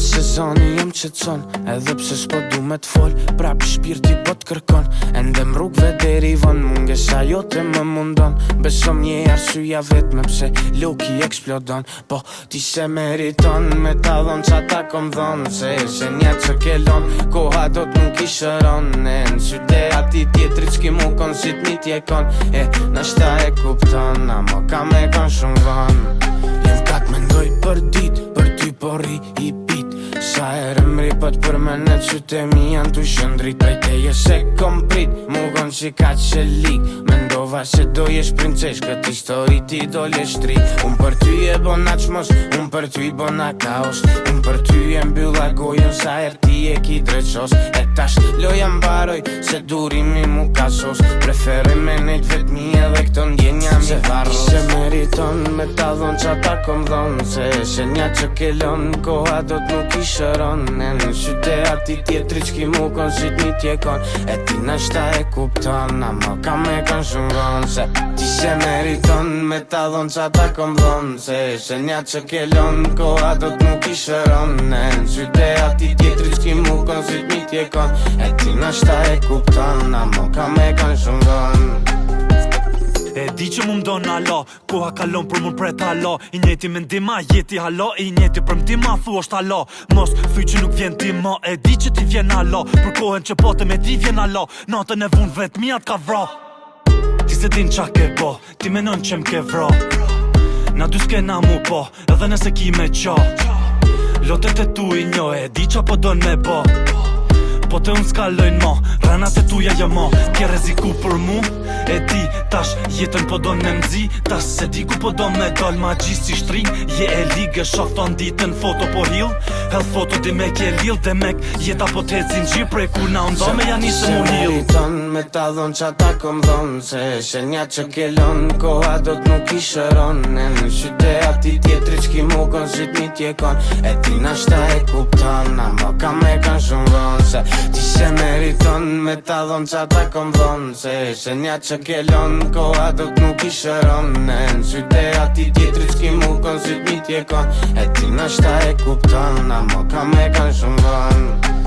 sezoni jem qetson, edhe pse s'po du me t'fol, prap shpirti po t'kërkon. Endem rrugve deri von, mungesa jote më mundon. Besom një arsyeja vetme pse loki eksplodon. Po ti se meriton me ta dhon qa ta kom dhon. Se nja që kelon, koha do t'nuk i shëron. Në syte ati tjetrit s'ki mu kon si t'ni tjekon. Nashta e kupton, amo ka me kon shumë von. Jem kat mendoj për dit, për ty po rri i pit. Sa herë m'ripat për menet syte mi janë t'u shëndrit. Prej teje se kom prit, mu kon si ka që lik. Mendova se do jesh princesh, këtë histori ti do le shtri. Unë për ty e bona qmos, unë për ty bona kaos. Unë për ty e mbylla gojën sa herë ti e ki dreqos. E tash loja mbaroj, se durimi mu kasos. Preferoj me nejt vetmi edhe këto ndjenja mi varros. Se meriton me ta dhon qa ta kom dhon. Se nja që kelon, koha do t'nuk i shëron. Në syte ati tjetri qki mu kon si t'ni tjekon. E ti nashta e kupton, amo ka me kon shumë von. Se ti se meriton me ta dhon qa ta kom dhon. Se nja që kelon, koha do t'nuk i shëron. Në syte ati tjetri qki mu kon si t'ni tjekon. E ti nashta e kupton, amo ka me kon shumë von. E di që mu m'don alo, koha kalon për mun pret alo. I njeti mendima, jeti halo, i njeti për mdima, thu është alo. Mos thuj që nuk vjen ti mo, e di që ti vjen alo. Për kohën që pote me ti vjen alo, natën e vun vet mijat ka vro. Ti se din qa ke bo, ti menon që m'ke vro. Na dy s'kena mu po, edhe nëse ki me qo. Lotet e tu i njo, e di qa po don me bo. Po të unë s'kallojnë mo, ranat e tuja jo mo. Kje reziku për mu, e di tash jetën po do në mzi. Tash se di ku po do me dol ma gjis si shtrin. Je e ligë shof ton ditën foto po hil. Health foto di me kje lil, dhe mek jeta po t'hecin gjir. Prej kur na undo me janisë mu hil. Se meriton me ta dhon qa ta kom dhon. Se nja që kelon, koha do t'nuk i shëron. Në syte ati tjetri qki mu kon si t'ni tjekon. E ti nashta e kupton, amo ka me kon shumë von. Ti se meriton me ta dhon qa ta kom dhon. Se nja që kelon, koha do t'nuk i shëron. Në syte ati tjetri qki mu kon si t'ni tjekon. E ti nashta e kupton, amo ka me kon shumë von.